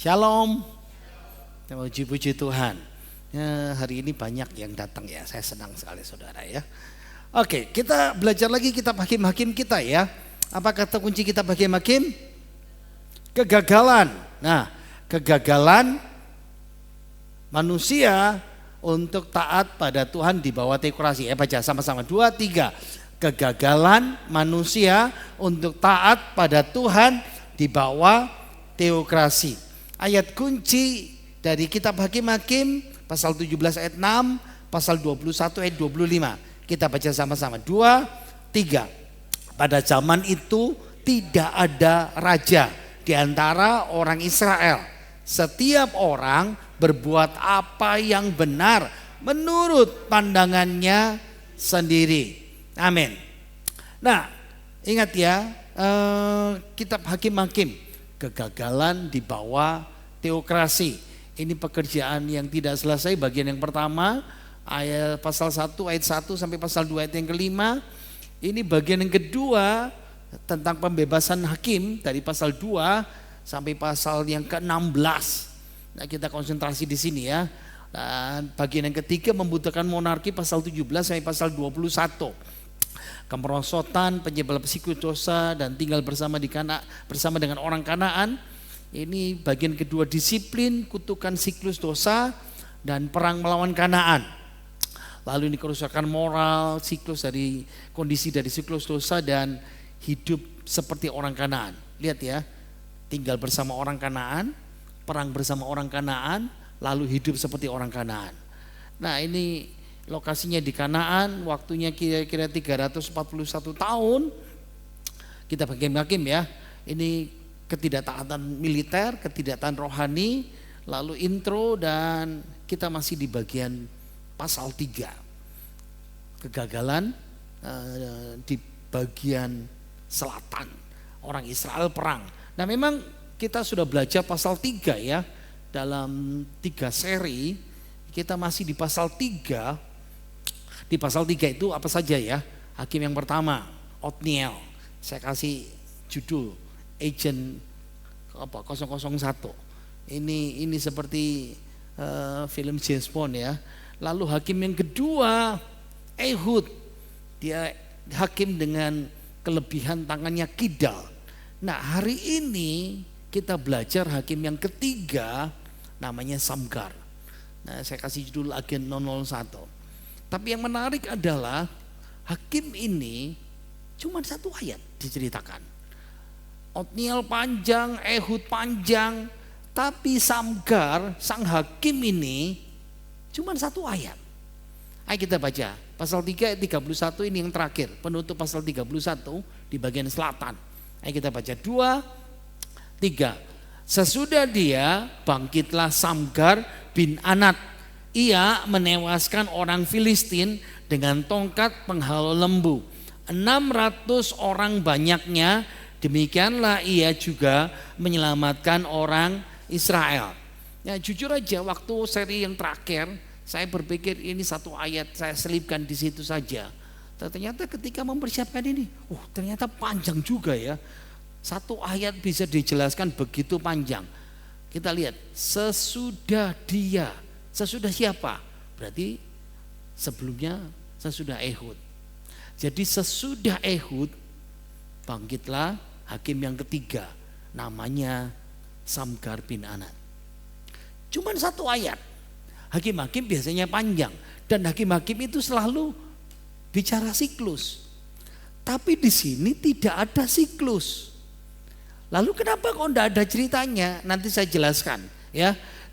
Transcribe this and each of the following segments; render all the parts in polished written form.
Shalom. Puji-puji Tuhan. Ya, hari ini banyak yang datang ya. Saya senang sekali saudara ya. Oke, kita belajar lagi kitab Hakim-Hakim kita ya. Apa kata kunci kitab Hakim-Hakim? Kegagalan. Nah, kegagalan manusia untuk taat pada Tuhan di bawah teokrasi. Baca sama-sama 2, 3. Kegagalan manusia untuk taat pada Tuhan di bawah teokrasi. Ayat kunci dari kitab Hakim-Hakim pasal 17 ayat 6, pasal 21 ayat 25. Kita baca sama-sama 2, 3. Pada zaman itu tidak ada raja di antara orang Israel. Setiap orang berbuat apa yang benar menurut pandangannya sendiri. Amin. Nah, ingat ya, kitab Hakim-Hakim, kegagalan di bawah teokrasi. Ini pekerjaan yang tidak selesai. Bagian yang pertama ayat pasal 1 ayat 1 sampai pasal 2 ayat yang kelima. Ini bagian yang kedua tentang pembebasan hakim dari pasal 2 sampai pasal yang ke-16. Nah, kita konsentrasi di sini ya. Dan bagian yang ketiga membutuhkan monarki pasal 17 sampai pasal 21. Kemerosotan, penyebab siklus dosa dan tinggal bersama dengan orang Kanaan. Ini bagian kedua, disiplin, kutukan siklus dosa dan perang melawan Kanaan. Lalu ini kerusakan moral, siklus dari kondisi dari siklus dosa dan hidup seperti orang Kanaan. Lihat ya, tinggal bersama orang Kanaan, perang bersama orang Kanaan, lalu hidup seperti orang Kanaan. Nah, ini lokasinya di Kanaan, waktunya kira-kira 341 tahun. Kita Hakim-Hakim ya. Ini ketidaktaatan militer, ketidaktaatan rohani, lalu intro, dan kita masih di bagian pasal 3. Kegagalan di bagian selatan. Orang Israel perang. Nah, memang kita sudah belajar pasal 3 ya. Dalam 3 seri kita masih di pasal 3. Di pasal 3 itu apa saja ya? Hakim yang pertama, Othniel. Saya kasih judul Agent 001. Ini seperti film James Bond ya. Lalu hakim yang kedua, Ehud. Dia hakim dengan kelebihan tangannya kidal. Nah, hari ini kita belajar hakim yang ketiga, namanya Samgar. Nah, saya kasih judul Agen 001. Tapi yang menarik adalah hakim ini cuma 1 ayat diceritakan. Othniel panjang, Ehud panjang, tapi Samgar sang hakim ini cuma 1 ayat. Ayo kita baca pasal 3 ayat 31, ini yang terakhir, penutup pasal 31 di bagian selatan. Ayo kita baca 2, 3. Sesudah dia bangkitlah Samgar bin Anat. Ia menewaskan orang Filistin dengan tongkat penghalau lembu. 600 orang banyaknya. Demikianlah ia juga menyelamatkan orang Israel. Ya, jujur aja waktu seri yang terakhir saya berpikir ini 1 ayat saya selipkan di situ saja. Ternyata ketika mempersiapkan ini, ternyata panjang juga ya. 1 ayat bisa dijelaskan begitu panjang. Kita lihat, sesudah dia. Sesudah siapa? Berarti sebelumnya sesudah Ehud. Jadi sesudah Ehud bangkitlah hakim yang ketiga, namanya Samgar bin Anat. Cuman 1 ayat. Hakim-hakim biasanya panjang, dan hakim-hakim itu selalu bicara siklus. Tapi di sini tidak ada siklus. Lalu kenapa kok tidak ada ceritanya? Nanti saya jelaskan ya.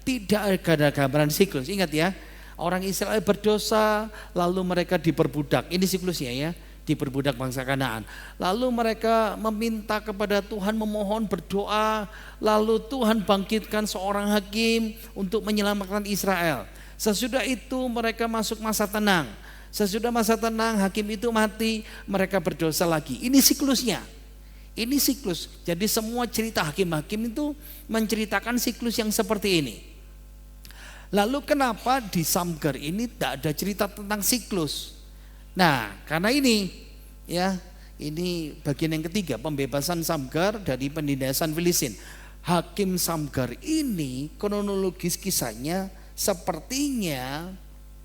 Tidak ada gambaran siklus. Ingat ya, orang Israel berdosa, lalu mereka diperbudak. Ini siklusnya ya, diperbudak bangsa Kanaan. Lalu mereka meminta kepada Tuhan, memohon, berdoa. Lalu Tuhan bangkitkan seorang hakim untuk menyelamatkan Israel. Sesudah itu mereka masuk masa tenang. Sesudah masa tenang, hakim itu mati, mereka berdosa lagi. Ini siklusnya. Ini siklus. Jadi semua cerita hakim-hakim itu menceritakan siklus yang seperti ini. Lalu kenapa di Samgar ini tidak ada cerita tentang siklus? Nah, karena ini ya, ini bagian yang ketiga, pembebasan Samgar dari penindasan Filistin. Hakim Samgar ini kronologis kisahnya sepertinya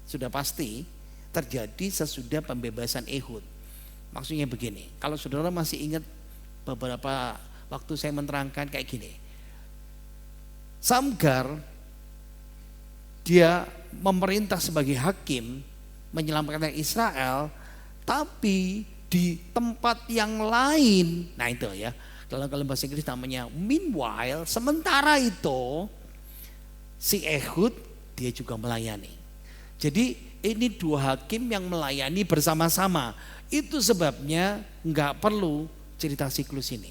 sudah pasti terjadi sesudah pembebasan Ehud. Maksudnya begini, kalau saudara masih ingat beberapa waktu saya menerangkan kayak gini. Samgar dia memerintah sebagai hakim menyelamatkan Israel, tapi di tempat yang lain. Nah itu ya, dalam bahasa Inggris namanya meanwhile, sementara itu si Ehud dia juga melayani. Jadi ini dua hakim yang melayani bersama-sama. Itu sebabnya nggak perlu cerita siklus ini.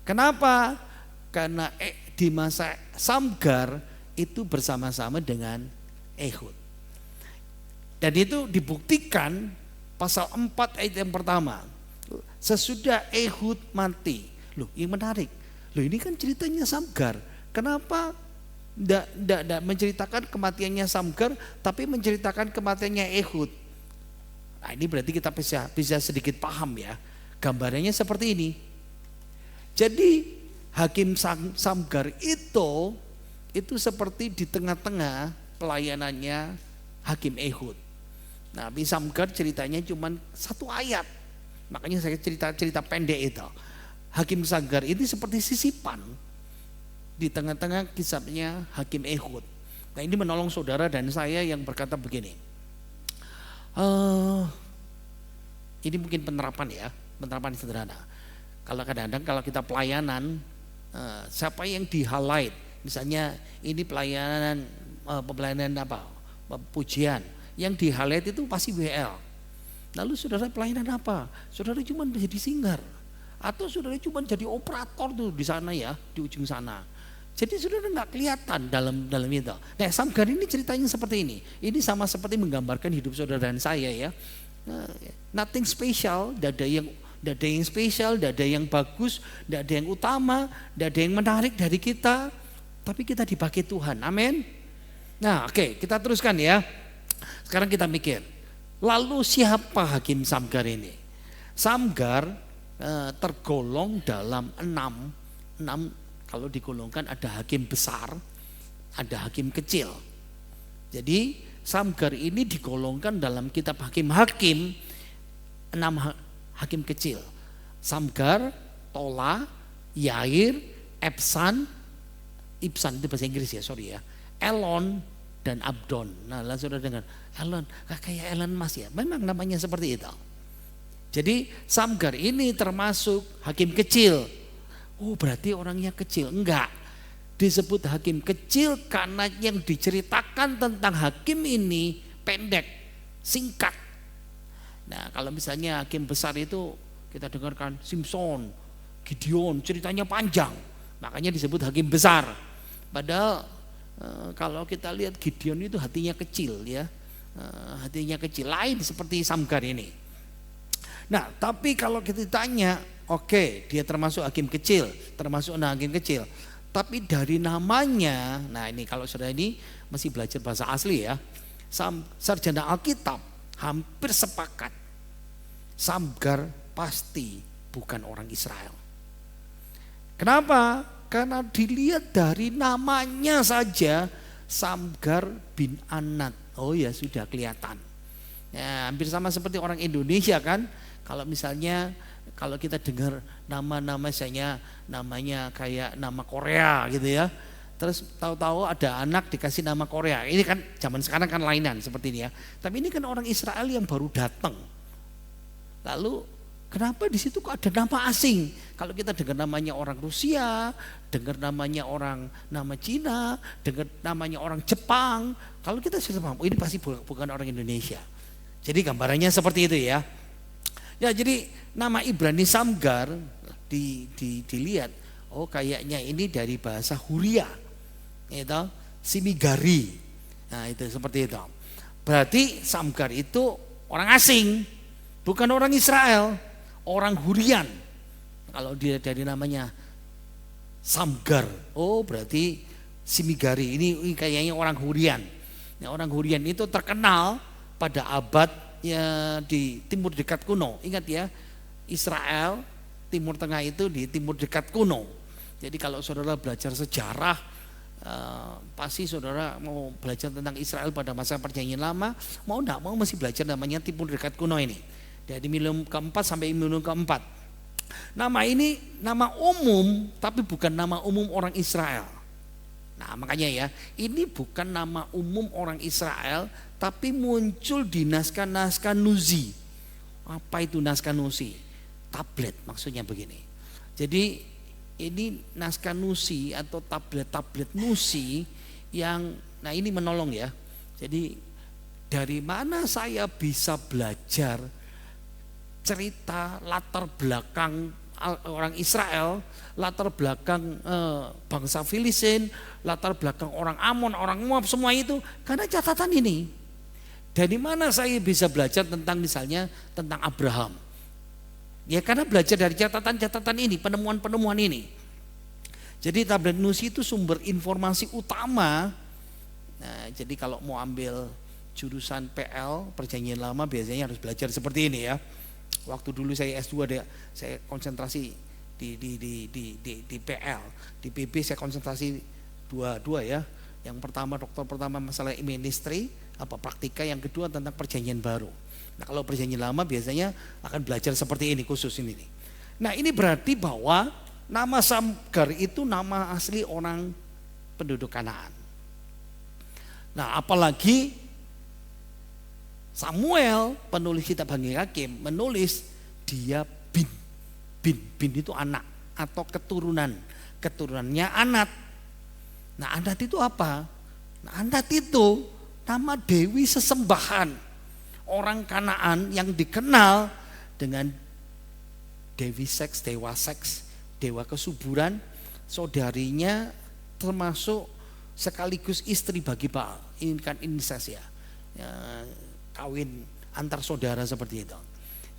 Kenapa? Karena di masa Samgar itu bersama-sama dengan Ehud. Dan itu dibuktikan pasal 4 ayat yang pertama. Sesudah Ehud mati. Loh, yang menarik. Loh, ini kan ceritanya Samgar. Kenapa tidak menceritakan kematiannya Samgar, tapi menceritakan kematiannya Ehud? Nah, ini berarti kita bisa sedikit paham ya. Gambarannya seperti ini. Jadi hakim Samgar itu seperti di tengah-tengah pelayanannya hakim Ehud. Nah, Samgar ceritanya cuma satu ayat. Makanya saya cerita pendek itu. Hakim Samgar ini seperti sisipan di tengah-tengah kisahnya hakim Ehud. Nah, ini menolong saudara dan saya yang berkata begini. Ini mungkin penerapan sederhana. Kalau kadang-kadang kalau kita pelayanan, siapa yang di highlight, misalnya ini pelayanan pujian, yang di highlight itu pasti WL. Lalu saudara pelayanan apa? Saudara cuma menjadi singer, atau saudara cuma jadi operator tuh di sana ya, di ujung sana. Jadi saudara nggak kelihatan dalam itu. Nah, Samgar ini ceritanya seperti ini. Ini sama seperti menggambarkan hidup saudara dan saya ya. Nothing special, tidak ada yang spesial, tidak ada yang bagus, tidak ada yang utama, tidak ada yang menarik dari kita, tapi kita dipakai Tuhan. Amin. Nah, oke, kita teruskan ya. Sekarang kita mikir, lalu siapa hakim Samgar ini? Samgar tergolong dalam enam. Kalau digolongkan ada hakim besar, ada hakim kecil. Jadi Samgar ini digolongkan dalam kitab hakim-hakim 6 hakim kecil. Samgar, Tola, Yair, Ibsan itu bahasa Inggris ya, sorry ya. Elon dan Abdon. Nah, langsung sudah dengar Elon, kayak Elon Mas ya. Memang namanya seperti itu. Jadi Samgar ini termasuk hakim kecil. Oh, berarti orangnya kecil. Enggak. Disebut hakim kecil karena yang diceritakan tentang hakim ini pendek, singkat. Nah, kalau misalnya hakim besar itu kita dengarkan Simpson, Gideon, ceritanya panjang. Makanya disebut hakim besar. Padahal kalau kita lihat Gideon itu hatinya kecil ya. Hatinya kecil, lain seperti Samgar ini. Nah, tapi kalau kita tanya, oke, dia termasuk hakim kecil, termasuk hakim kecil. Tapi dari namanya, nah ini kalau saudara ini masih belajar bahasa asli ya, sarjana Alkitab hampir sepakat Samgar pasti bukan orang Israel. Kenapa? Karena dilihat dari namanya saja, Samgar bin Anat. Oh ya, sudah kelihatan. Ya, hampir sama seperti orang Indonesia kan. Kalau misalnya kalau kita dengar nama-nama misalnya namanya kayak nama Korea gitu ya. Terus tahu-tahu ada anak dikasih nama Korea. Ini kan zaman sekarang kan lainan seperti ini ya. Tapi ini kan orang Israel yang baru datang. Lalu kenapa di situ kok ada nama asing? Kalau kita dengar namanya orang Rusia, dengar namanya orang nama Cina, dengar namanya orang Jepang, kalau kita sudah paham, oh ini pasti bukan orang Indonesia. Jadi gambarannya seperti itu ya. Ya, jadi nama Ibrani Samgar dilihat, oh kayaknya ini dari bahasa Huria, itu Simigari. Nah itu seperti itu. Berarti Samgar itu orang asing, bukan orang Israel, orang Hurian. Kalau dia dari namanya Samgar, oh berarti Simigari ini kayaknya orang Hurian. Nah, orang Hurian itu terkenal pada abad ya di Timur Dekat kuno. Ingat ya, Israel Timur Tengah itu di Timur Dekat kuno. Jadi kalau saudara belajar sejarah, pasti saudara mau belajar tentang Israel pada masa perjanjian lama, mau enggak mau masih belajar namanya timbul dekat kuno ini. Dari milenium keempat sampai milenium keempat. Nama ini nama umum, tapi bukan nama umum orang Israel. Nah makanya ya, ini bukan nama umum orang Israel, tapi muncul di naskah-naskah Nuzi. Apa itu naskah Nuzi? Tablet maksudnya begini. Jadi ini naskah Nuzi atau tablet-tablet Nuzi yang, nah ini menolong ya. Jadi dari mana saya bisa belajar cerita latar belakang orang Israel, latar belakang bangsa Filistin, latar belakang orang Amon, orang Moab, semua itu karena catatan ini. Dari mana saya bisa belajar tentang misalnya tentang Abraham? Ya karena belajar dari catatan-catatan ini, penemuan-penemuan ini. Jadi tablet Nuzi itu sumber informasi utama. Nah, jadi kalau mau ambil jurusan PL Perjanjian Lama biasanya harus belajar seperti ini ya. Waktu dulu saya S2 saya konsentrasi di PL, di PB saya konsentrasi dua ya. Yang pertama dokter pertama masalah ministry apa praktika, yang kedua tentang perjanjian baru. Nah, kalau perjanjian lama biasanya akan belajar seperti ini khusus ini nih. Nah, ini berarti bahwa nama Samgar itu nama asli orang penduduk Kanaan. Nah, apalagi Samuel penulis kitab Bani Hakim menulis dia bin itu anak atau keturunannya Anat. Nah Anat itu apa? Nah Anat itu nama dewi sesembahan orang Kanaan yang dikenal dengan dewi seks, dewa kesuburan, saudarinya termasuk sekaligus istri bagi Baal. Ini kan incest ya. Kawin antar saudara seperti itu.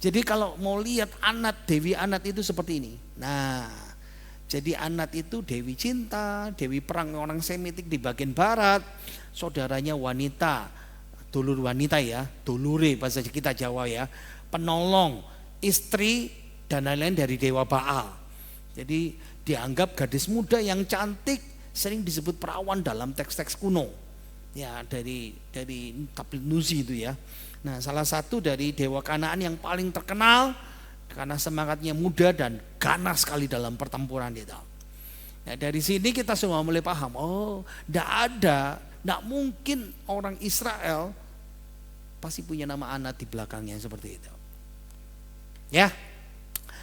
Jadi kalau mau lihat Anat, dewi Anat itu seperti ini. Nah, jadi Anat itu dewi cinta, dewi perang orang Semitik di bagian barat, saudaranya wanita, dulur wanita ya, dulure bahasa kita Jawa ya, penolong, istri dan lain-lain dari dewa Baal. Jadi dianggap gadis muda yang cantik, sering disebut perawan dalam teks-teks kuno. Ya dari tablet Nuzi itu ya. Nah salah satu dari dewa Kanaan yang paling terkenal karena semangatnya muda dan ganas sekali dalam pertempuran itu. Nah dari sini kita semua mulai paham, oh tidak mungkin orang Israel pasti punya nama Anat di belakangnya seperti itu. Ya,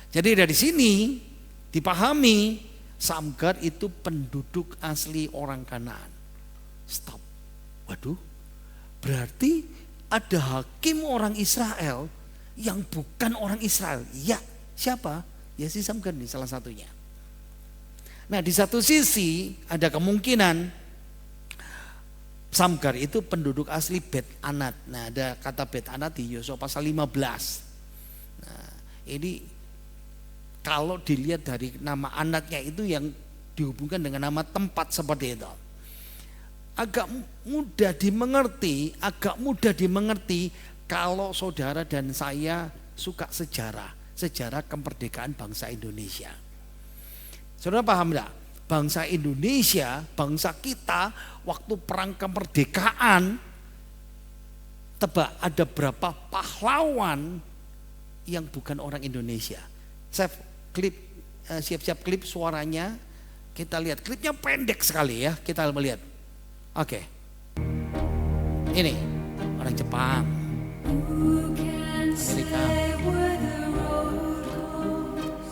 jadi dari sini dipahami Samgar itu penduduk asli orang Kanaan. Stop. Waduh, berarti ada hakim orang Israel yang bukan orang Israel. Ya, siapa? Ya si Samgar nih salah satunya. Nah di satu sisi ada kemungkinan Samgar itu penduduk asli Bet Anat. Nah ada kata Bet Anat di Yosua pasal 15. Nah ini kalau dilihat dari nama Anatnya itu yang dihubungkan dengan nama tempat seperti itu. Agak mudah dimengerti kalau saudara dan saya suka sejarah kemerdekaan bangsa Indonesia. Saudara paham enggak? Bangsa Indonesia, bangsa kita waktu perang kemerdekaan, tebak ada berapa pahlawan yang bukan orang Indonesia? Siap-siap klip suaranya, kita lihat klipnya pendek sekali ya, kita melihat. Oke. Ini orang Jepang, Amerika,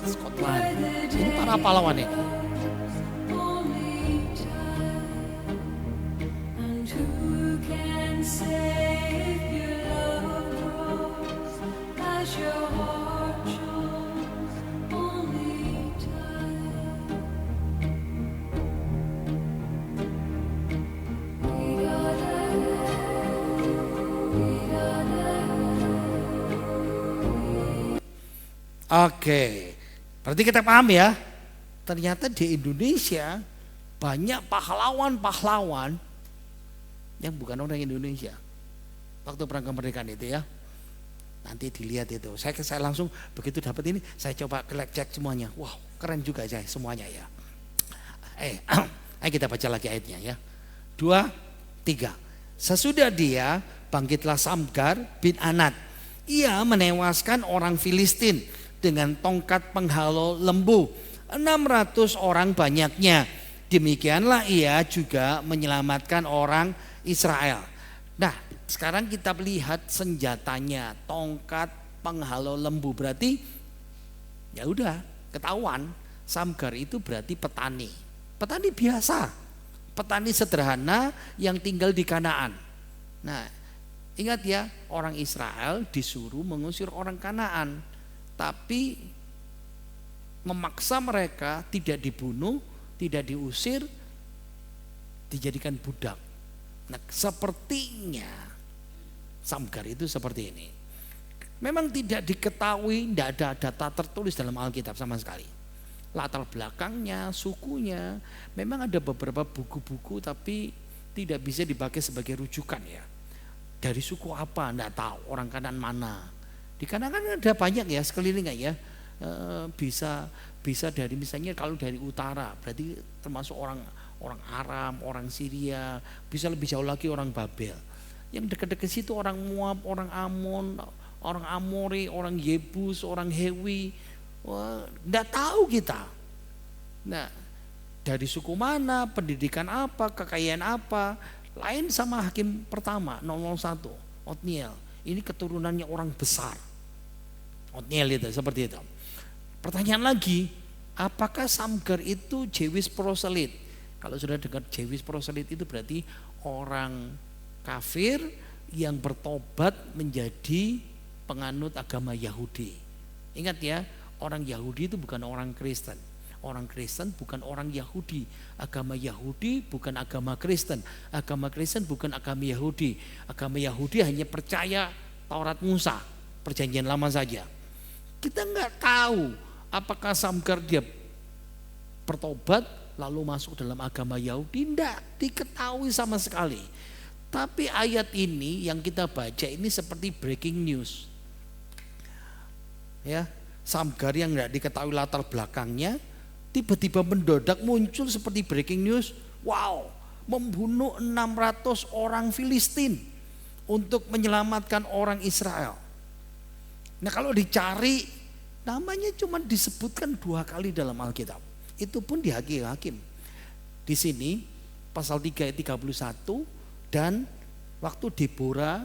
Scotland. Ini para pahlawan ini. Oke, berarti kita paham ya. Ternyata di Indonesia banyak pahlawan-pahlawan yang bukan orang Indonesia. Waktu perang kemerdekaan itu ya. Nanti dilihat itu. Saya langsung begitu dapat ini, saya coba cek semuanya. Wow, keren juga aja semuanya ya. Ayo kita baca lagi ayatnya ya. 2, 3. Sesudah dia bangkitlah Samgar bin Anat. Ia menewaskan orang Filistin dengan tongkat penghalau lembu. 600 orang banyaknya. Demikianlah ia juga menyelamatkan orang Israel. Nah, sekarang kita lihat senjatanya, tongkat penghalau lembu. Berarti ya udah ketahuan Samgar itu berarti petani. Petani biasa, petani sederhana yang tinggal di Kanaan. Nah, ingat ya, orang Israel disuruh mengusir orang Kanaan, tapi memaksa mereka tidak dibunuh, tidak diusir, dijadikan budak. Nah, sepertinya Samgar itu seperti ini. Memang tidak diketahui, tidak ada data tertulis dalam Alkitab sama sekali. Latar belakangnya, sukunya, memang ada beberapa buku-buku tapi tidak bisa dipakai sebagai rujukan ya. Dari suku apa, enggak tahu, orang Kanaan mana. Di Kanaan kan ada banyak ya sekeliling ya. Bisa dari misalnya kalau dari utara berarti termasuk orang Aram, orang Syria, bisa lebih jauh lagi orang Babel. Yang dekat-dekat situ orang Moab, orang Amon, orang Amori, orang Yebus, orang Hewi. Wah, enggak tahu kita. Nah, dari suku mana, pendidikan apa, kekayaan apa, lain sama hakim pertama 001, Otniel. Ini keturunannya orang besar. Otniel itu seperti itu. Pertanyaan lagi, apakah Samgar itu Jewish proselyte? Kalau sudah dengar Jewish proselyte itu berarti orang kafir yang bertobat menjadi penganut agama Yahudi. Ingat ya, orang Yahudi itu bukan orang Kristen. Orang Kristen bukan orang Yahudi. Agama Yahudi bukan agama Kristen. Agama Kristen bukan agama Yahudi. Agama Yahudi hanya percaya Taurat Musa, perjanjian lama saja. Kita nggak tahu apakah Samgar dia bertobat lalu masuk dalam agama Yahudi. Tidak diketahui sama sekali. Tapi ayat ini yang kita baca ini seperti breaking news. Ya, Samgar yang tidak diketahui latar belakangnya tiba-tiba mendadak muncul seperti breaking news. Wow, membunuh 600 orang Filistin untuk menyelamatkan orang Israel. Nah, kalau dicari namanya cuma disebutkan 2 kali dalam Alkitab. Itu pun di Hakim. Di sini pasal 3 ayat 31 dan waktu Deborah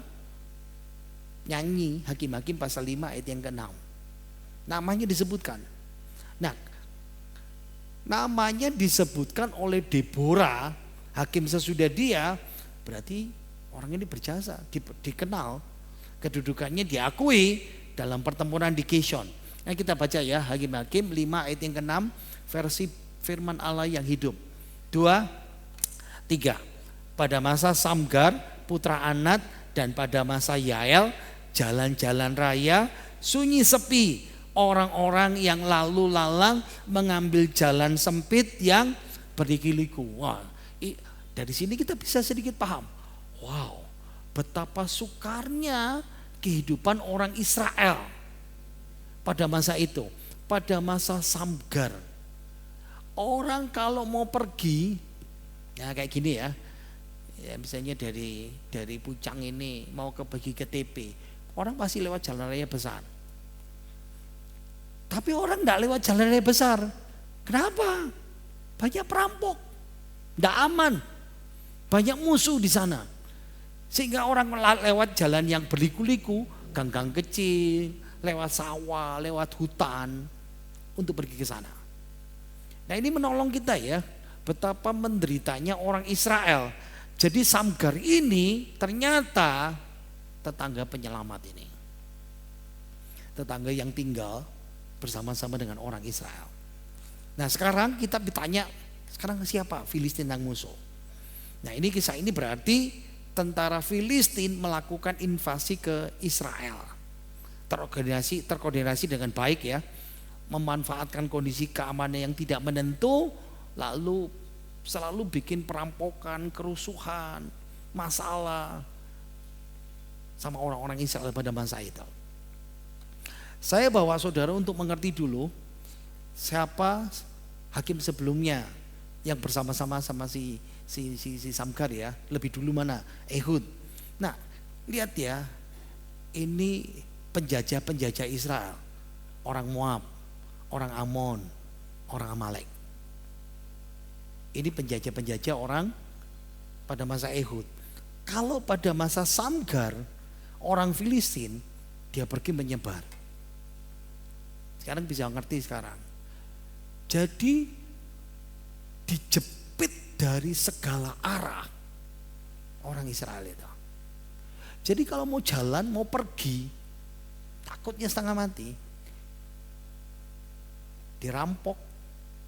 nyanyi Hakim-Hakim pasal 5 ayat yang ke-6. Namanya disebutkan. Nah, namanya disebutkan oleh Deborah, hakim sesudah dia, berarti orang ini berjasa, dikenal, kedudukannya diakui dalam pertempuran di Kishon. Nah, kita baca ya Hakim-Hakim 5 ayat yang ke-6 versi firman Allah yang hidup. 2, 3. Pada masa Samgar putra Anat dan pada masa Yael, jalan-jalan raya sunyi sepi. Orang-orang yang lalu lalang mengambil jalan sempit yang berliku-liku. Wah, dari sini kita bisa sedikit paham. Wow, betapa sukarnya kehidupan orang Israel pada masa itu, pada masa Samgar. Orang kalau mau pergi, ya kayak gini ya, misalnya dari Pucang ini mau pergi ke TP, orang pasti lewat jalan raya besar. Tapi orang enggak lewat jalan raya besar. Kenapa? Banyak perampok, enggak aman, banyak musuh di sana. Sehingga orang lewat jalan yang berliku-liku, gang-gang kecil, lewat sawah, lewat hutan untuk pergi ke sana. Nah, ini menolong kita ya, betapa menderitanya orang Israel. Jadi Samgar ini ternyata tetangga penyelamat ini. Tetangga yang tinggal bersama-sama dengan orang Israel. Nah, sekarang kita ditanya, sekarang siapa Filistin yang musuh? Nah, ini kisah ini berarti tentara Filistin melakukan invasi ke Israel. Terkoordinasi dengan baik ya, memanfaatkan kondisi keamanan yang tidak menentu, lalu selalu bikin perampokan, kerusuhan, masalah sama orang-orang Israel pada masa itu. Saya bawa saudara untuk mengerti dulu siapa hakim sebelumnya yang bersama-sama sama si Samgar ya. Lebih dulu mana? Ehud. Nah, lihat ya, ini penjajah Israel, orang Moab, orang Amon, orang Amalek. Ini penjajah orang pada masa Ehud. Kalau pada masa Samgar, orang Filistin, dia pergi menyebar. Sekarang bisa ngerti sekarang. Jadi dijepit dari segala arah orang Israel itu. Jadi kalau mau jalan, mau pergi, takutnya setengah mati. Dirampok,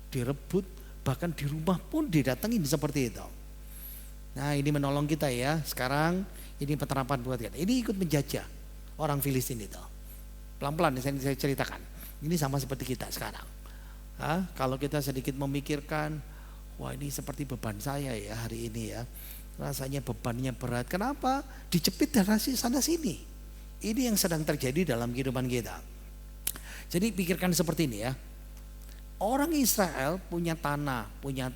direbut, bahkan di rumah pun didatengin seperti itu. Nah, ini menolong kita ya. Sekarang ini penerapan buat kita. Ini ikut menjajah orang Filistin itu. Pelan-pelan saya ceritakan. Ini sama seperti kita sekarang. Kalau kita sedikit memikirkan, wah ini seperti beban saya ya hari ini ya. Rasanya bebannya berat. Kenapa? Dijepit dari sana sini. Ini yang sedang terjadi dalam kehidupan kita. Jadi pikirkan seperti ini ya. Orang Israel punya tanah, punya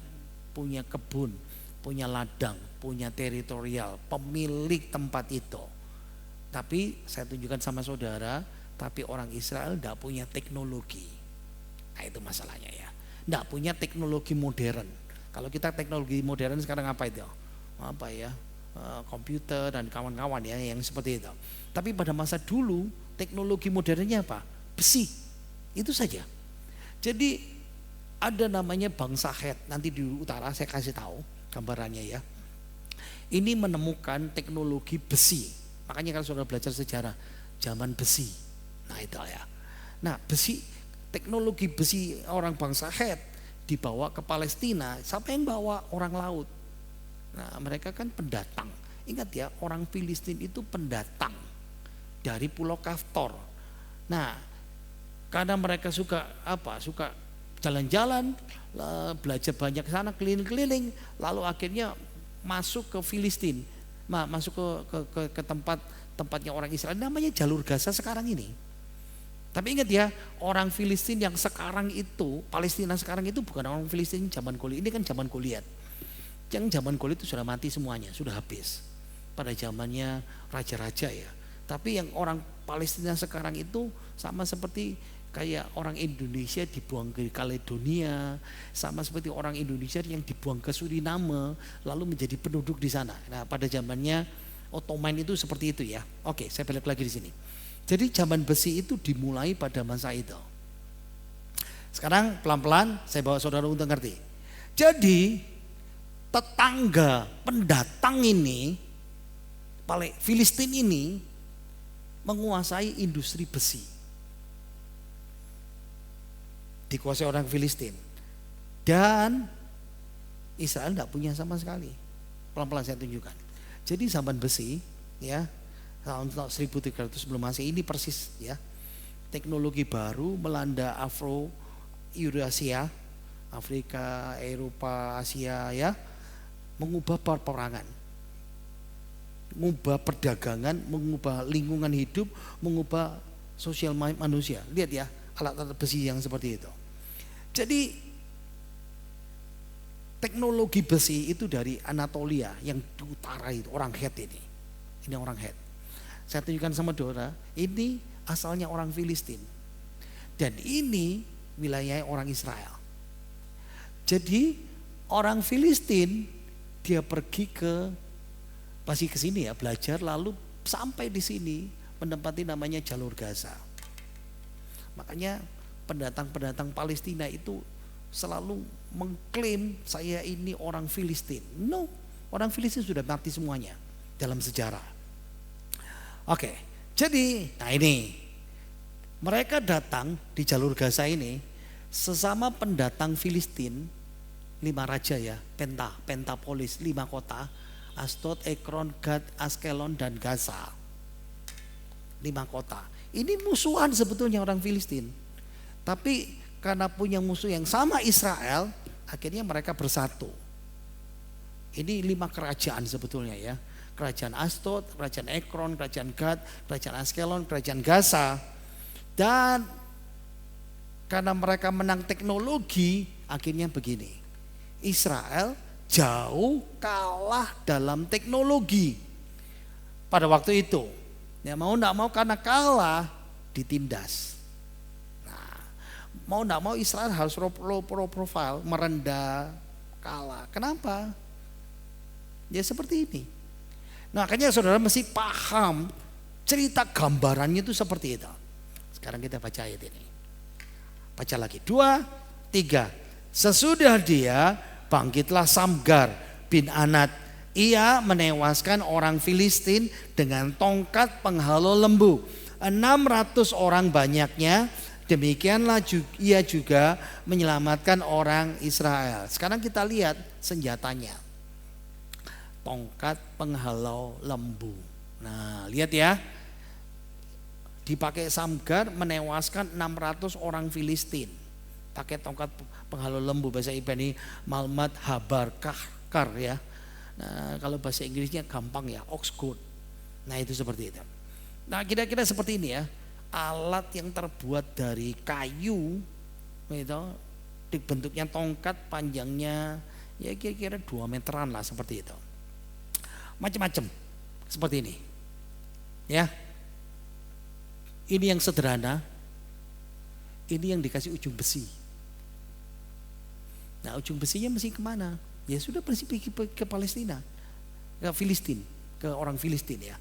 kebun, punya ladang, punya teritorial, pemilik tempat itu. Tapi saya tunjukkan sama saudara, tapi orang Israel tidak punya teknologi. Nah itu masalahnya ya. Tidak punya teknologi modern. Kalau kita teknologi modern sekarang apa itu? Apa ya? Komputer dan kawan-kawan ya yang seperti itu. Tapi pada masa dulu teknologi modernnya apa? Besi. Itu saja. Jadi ada namanya bangsa Het. Nanti di utara saya kasih tahu gambarannya ya. Ini menemukan teknologi besi. Makanya kalau saudara belajar sejarah zaman besi. Nah itu ya. Nah besi, teknologi besi orang bangsa Het dibawa ke Palestina. Siapa yang bawa? Orang laut. Nah mereka kan pendatang. Ingat ya, orang Filistin itu pendatang dari Pulau Kaftor. Nah karena mereka suka jalan-jalan, belajar banyak ke sana, keliling-keliling, lalu akhirnya masuk ke Filistin, masuk ke tempatnya orang Israel, namanya jalur Gaza sekarang ini. Tapi ingat ya, orang Filistin yang sekarang itu, Palestina sekarang itu bukan orang Filistin zaman Goliat, ini kan zaman Goliat. Yang zaman Goliat itu sudah mati semuanya, sudah habis. Pada zamannya raja-raja ya. Tapi yang orang Palestina sekarang itu sama seperti kayak orang Indonesia dibuang ke Kaledonia, sama seperti orang Indonesia yang dibuang ke Suriname, lalu menjadi penduduk di sana. Nah, pada zamannya Ottoman itu seperti itu ya. Oke, saya balik lagi di sini. Jadi zaman besi itu dimulai pada masa itu. Sekarang pelan-pelan saya bawa saudara untuk ngerti. Jadi tetangga pendatang ini, Filistin ini menguasai industri besi. Dikuasai orang Filistin. Dan Israel tidak punya sama sekali. Pelan-pelan saya tunjukkan. Jadi zaman besi ya, tahun 1300 sebelum Masehi ini persis ya. Teknologi baru melanda Eurasia, Afrika, Eropa, Asia ya, mengubah peperangan, mengubah perdagangan, mengubah lingkungan hidup, mengubah sosial manusia. Lihat ya, alat-alat besi yang seperti itu. Jadi teknologi besi itu dari Anatolia yang di utara itu, orang Het ini. Ini orang Het. Saya tunjukkan sama saudara, ini asalnya orang Filistin. Dan ini wilayah orang Israel. Jadi orang Filistin dia pergi pasti ke sini ya, belajar lalu sampai di sini menempati namanya jalur Gaza. Makanya pendatang-pendatang Palestina itu selalu mengklaim saya ini orang Filistin. No, orang Filistin sudah mati semuanya dalam sejarah. Oke, jadi nah ini mereka datang di jalur Gaza ini sesama pendatang Filistin, 5 raja ya, Pentapolis, 5 kota, Asdod, Ekron, Gad, Askelon dan Gaza. 5 kota. Ini musuhan sebetulnya orang Filistin. Tapi karena punya musuh yang sama Israel, akhirnya mereka bersatu. Ini 5 kerajaan sebetulnya ya. Kerajaan Asdod, kerajaan Ekron, kerajaan Gad, kerajaan Askelon, kerajaan Gaza. Dan karena mereka menang teknologi, akhirnya begini. Israel jauh kalah dalam teknologi pada waktu itu. Ya mau enggak mau karena kalah ditindas. Nah, mau enggak mau Israel harus low profile, merendah, kalah. Kenapa? Ya seperti ini. Nah, makanya saudara mesti paham cerita gambarannya itu seperti itu. Sekarang kita baca ayat ini. Baca lagi. 2, 3. Sesudah dia bangkitlah Samgar bin Anat. Ia menewaskan orang Filistin dengan tongkat penghalau lembu. 600 orang banyaknya. Demikianlah ia juga menyelamatkan orang Israel. Sekarang kita lihat senjatanya. Tongkat penghalau lembu. Nah, lihat ya. Dipakai Samgar menewaskan 600 orang Filistin. Pakai tongkat penghalau lembu, bahasa Ibrani Malmat Habar Kahkar ya. Nah, kalau bahasa Inggrisnya gampang ya, Oxgood. Nah, itu seperti itu. Nah, kira-kira seperti ini ya. Alat yang terbuat dari kayu itu, bentuknya tongkat, panjangnya ya kira-kira 2 meteran lah, seperti itu. Macam-macam seperti ini ya. Ini yang sederhana, ini yang dikasih ujung besi. Nah, ujung besinya mesti kemana? Ya sudah, pergi ke Palestina, ke Filistin, ke orang Filistin ya.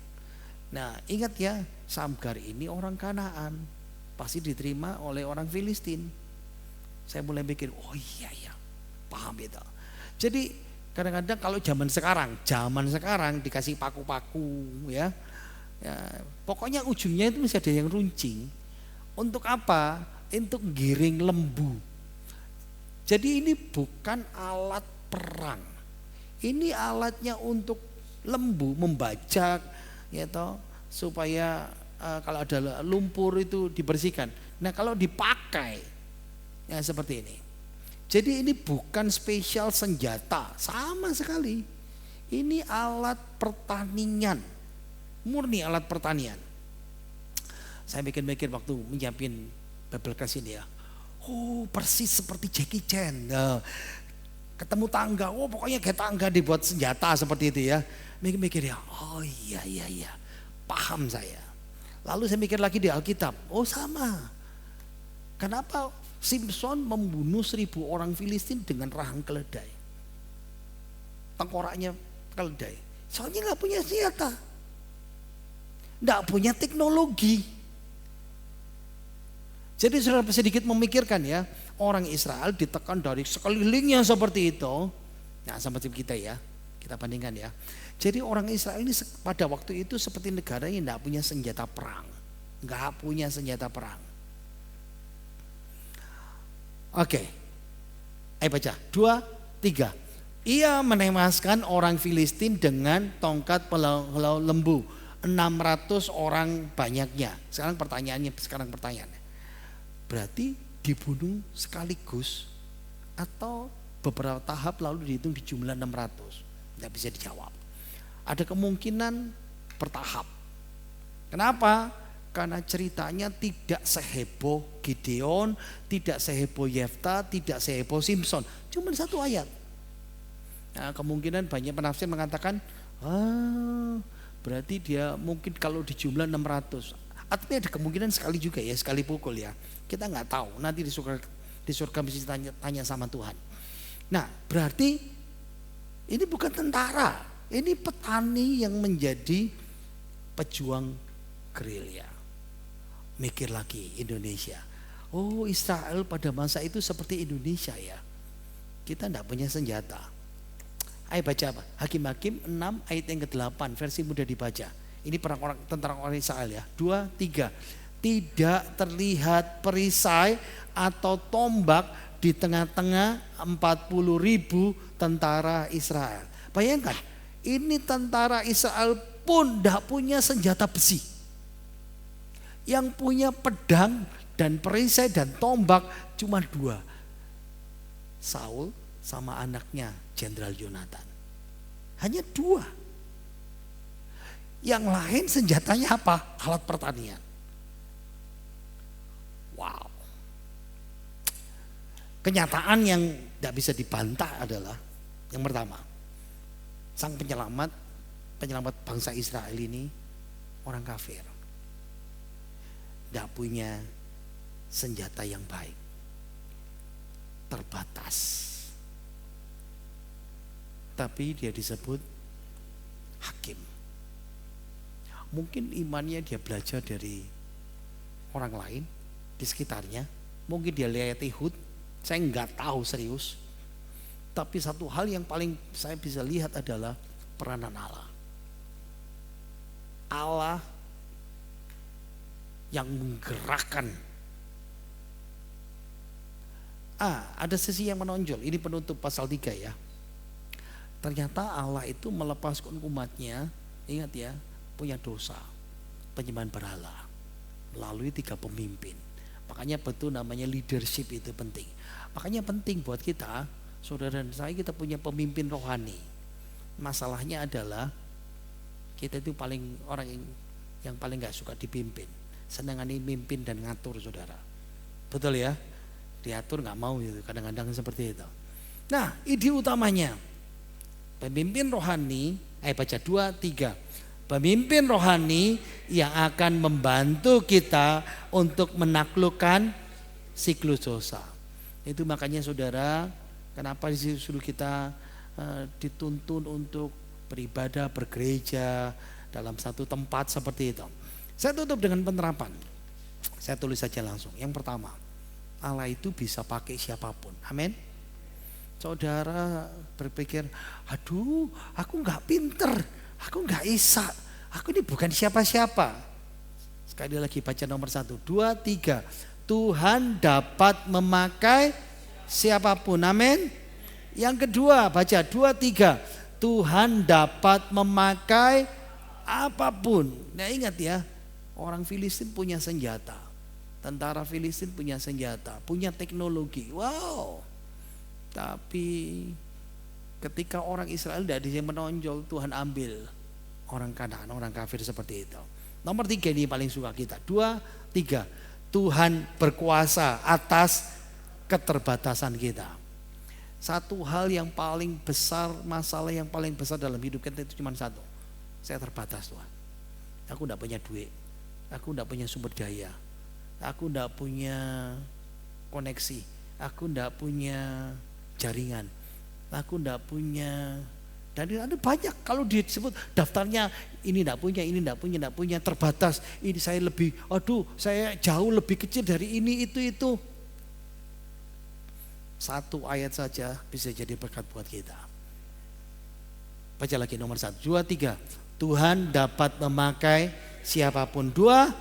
Nah, ingat ya, Samgar ini orang Kanaan, pasti diterima oleh orang Filistin. Saya mulai mikir, oh iya ya, paham itu. Jadi kadang-kadang kalau zaman sekarang dikasih paku-paku ya, pokoknya ujungnya itu mesti ada yang runcing. Untuk apa? Untuk giring lembu. Jadi ini bukan alat perang, ini alatnya untuk lembu membajak, ya toh, supaya kalau ada lumpur itu dibersihkan. Nah, kalau dipakai ya seperti ini. Jadi ini bukan spesial senjata sama sekali. Ini alat pertanian, murni alat pertanian. Saya mikir-mikir waktu menyiapin Bible class ini ya. Oh, persis seperti Jackie Chan. Ketemu tangga, oh pokoknya kayak tangga dibuat senjata seperti itu ya. Mikir-mikir ya, oh iya, paham saya. Lalu saya mikir lagi di Alkitab, oh sama. Kenapa Simpson membunuh 1000 orang Filistin dengan rahang keledai? Tengkoraknya keledai. Soalnya gak punya senjata, gak punya teknologi. Jadi saudara sedikit memikirkan ya, orang Israel ditekan dari sekelilingnya seperti itu. Nah, seperti kita ya, kita bandingkan ya. Jadi orang Israel ini pada waktu itu seperti negara yang tidak punya senjata perang, nggak punya senjata perang. Oke, ayo baca 2, 3. Ia menewaskan orang Filistin dengan tongkat penghalau lembu, 600 orang banyaknya. Sekarang pertanyaannya, berarti dibunuh sekaligus atau beberapa tahap lalu dihitung di jumlah 600? Tidak bisa dijawab. Ada kemungkinan bertahap. Kenapa? Karena ceritanya tidak seheboh Gideon, tidak seheboh Yefta, tidak seheboh Simpson. Cuma 1 ayat. Nah, kemungkinan banyak penafsir mengatakan, berarti dia mungkin kalau di jumlah 600. Artinya ada kemungkinan sekali juga ya, sekali pukul ya. Kita nggak tahu, nanti di surga mesti tanya sama Tuhan. Nah, berarti ini bukan tentara, ini petani yang menjadi pejuang gerilya. Mikir lagi Indonesia. Oh, Israel pada masa itu seperti Indonesia ya. Kita enggak punya senjata. Ayo baca apa? Hakim-Hakim 6 ayat yang ke-8, versi mudah dibaca. Ini perang tentara orang Israel ya. 2, 3. Tidak terlihat perisai atau tombak di tengah-tengah 40.000 tentara Israel. Bayangkan, ini tentara Israel pun tidak punya senjata besi. Yang punya pedang dan perisai dan tombak cuma 2. Saul sama anaknya Jenderal Yonatan. Hanya 2. Yang lain senjatanya apa? Alat pertanian. Wow. Kenyataan yang tidak bisa dibantah adalah yang pertama, sang penyelamat bangsa Israel ini orang kafir, tidak punya senjata yang baik, terbatas. Tapi dia disebut hakim. Mungkin imannya dia belajar dari orang lain di sekitarnya. Mungkin dia lihat Ehud, saya nggak tahu serius. Tapi satu hal yang paling saya bisa lihat adalah peranan Allah. Allah yang menggerakkan. Ada sisi yang menonjol. Ini penutup pasal 3 ya. Ternyata Allah itu melepaskan umatnya, ingat ya, punya dosa, penyembahan berhala, melalui 3 pemimpin. Makanya betul namanya leadership itu penting. Makanya penting buat kita, saudara dan saya, kita punya pemimpin rohani. Masalahnya adalah kita itu orang yang paling gak suka dipimpin. Senangnya mimpin dan ngatur, saudara. Betul ya? Diatur gak mau gitu, kadang-kadang seperti itu. Nah, ide utamanya pemimpin rohani, baca 2-3. Pemimpin rohani yang akan membantu kita untuk menaklukkan siklus dosa. Itu makanya saudara, kenapa disuruh kita dituntun untuk beribadah, bergereja dalam satu tempat seperti itu. Saya tutup dengan penerapan. Saya tulis saja langsung. Yang pertama, Allah itu bisa pakai siapapun. Amin. Saudara berpikir, aduh aku gak pinter, aku gak isa, aku ini bukan siapa-siapa. Sekali lagi baca nomor 1, 2, 3. Tuhan dapat memakai siapapun, amin. Yang kedua baca 2, 3. Tuhan dapat memakai apapun. Nah ingat ya, orang Filistin punya senjata. Tentara Filistin punya senjata, punya teknologi, wow. Tapi ketika orang Israel tidak ada yang menonjol, Tuhan ambil orang Kanaan, orang kafir seperti itu. Nomor 3 ini paling suka kita. 2, 3. Tuhan berkuasa atas keterbatasan kita. Satu hal yang paling besar, masalah yang paling besar dalam hidup kita itu cuma satu. Saya terbatas, Tuhan. Aku tidak punya duit, aku tidak punya sumber daya, aku tidak punya koneksi, aku tidak punya jaringan, aku tidak punya. Dan ada banyak kalau disebut daftarnya, ini tidak punya, terbatas. Ini saya saya jauh lebih kecil dari ini, itu. Satu ayat saja bisa jadi berkat buat kita. Baca lagi nomor 1, 2, 3. Tuhan dapat memakai siapapun. 2,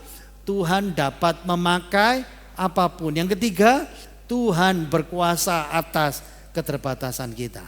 Tuhan dapat memakai apapun. Yang ketiga, Tuhan berkuasa atas keterbatasan kita.